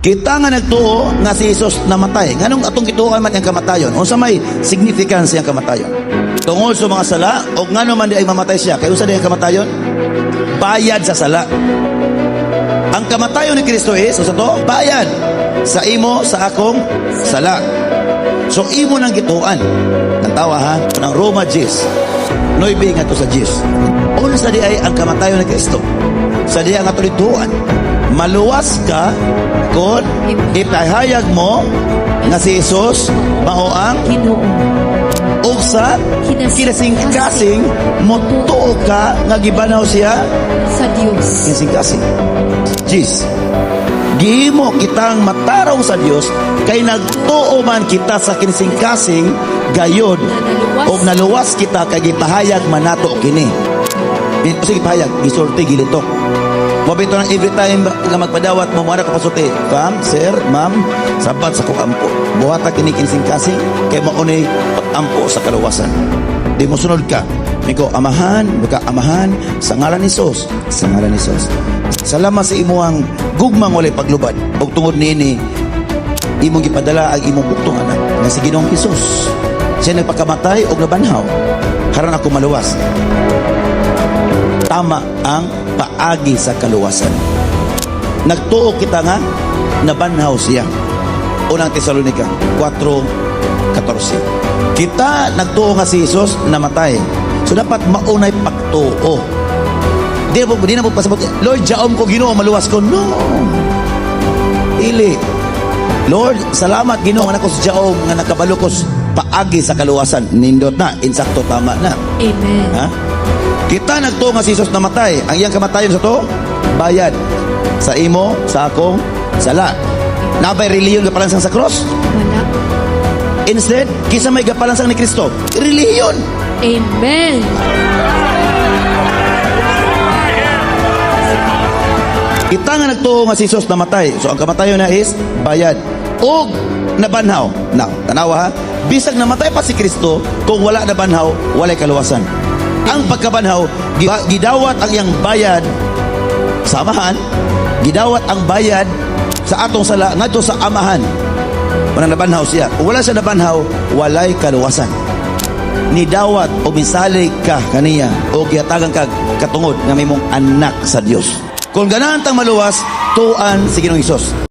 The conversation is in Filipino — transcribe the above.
Kita nga nagtuo nga si Jesus namatay. Nganong atong gituoan man ang kamatayon? Unsa may significance ang kamatayon? Tungod sa mga sala o ngano man di ay mamatay siya? Kay unsa di ang kamatayon? Bayad sa sala. Ang kamatayon ni Kristo is unsa to? Bayad sa imo sa akong sala. So imo nang gituan. Natawa ha? Nang Roma 10. Noybe nga to sa 10. Unsa di ay ang kamatayon ni Kristo? Sa diya nga to dituan. Maluwas ka kung ipahayag mo nga si Jesus mao ang Ginoo. ug sa kinasing-kasing motuo ka nga gibanaw siya Sa Dios. kinasing-kasing. Jis. Gihimo kitang matarong sa Dios kay nagtuo man kita sa kinasing-kasing gayod ug naluwas kita kay gipahayag man nato kini. Sige pahayag, gisulti gilitok. Mabito ng every time nga magpadawat mo muna kapasuti. Fam, sir, ma'am, sabat sa kukampo. Buhata kinikinsing-kasing kay maunay pag-ampo sa kaluwasan. Di mo sunod ka. Miko, amahan, baka amahan, sa ngalan ni Sos. Sa ngalan ni Sos. Salamat sa imuang gugmang walay paglubad. Ug tungod niini, imong gipadala ang imong buktong anak nga si Ginoong Hesus. Siya nagpakamatay og nabanhaw. Haran ako maluwas. Tama ang paagi sa kaluwasan. Nagtuo kita nga nabanhaw siya. Unang Tesalonica 4:14. Kita nagtuo nga si Jesus namatay. So dapat maunay pagtuo. Di na po pasabot, Lord, jaom ko Ginoo maluwas ko. No. Ili. Lord, salamat Ginoo nga nako sa jaom nga nakabalo ko paagi sa kaluwasan. Nindot na, insakto tama na. Amen. Ha? Kita nagtuo nga si Jesus namatay. Ang iyang kamatayon sa to, bayad sa imo, sa akong sala. Nabay reliyon gapalansang sa cross? Wala. Instead, kisa may gapalansang ni Kristo, reliyon. Amen. Kita nga nagtuo nga si Jesus namatay. So ang kamatayon na is bayad. Og nabanhaw. Now, tanawa ha. Bisag namatay pa si Kristo, kung wala nabanhaw, walay kaluwasan. Ang pagkabanhaw, gidawat ang iyang bayad sa amahan, gidawat ang bayad sa atong sala ngadto sa amahan. Manang nabanhaw siya. Kung wala siya nabanhaw, walay kaluwasan. Nidawat o misalig ka kaniya o giyatagan kag katungod nga may mong anak sa Dios. Kung ganahan tang maluwas, tuan si Ginoong Hesus.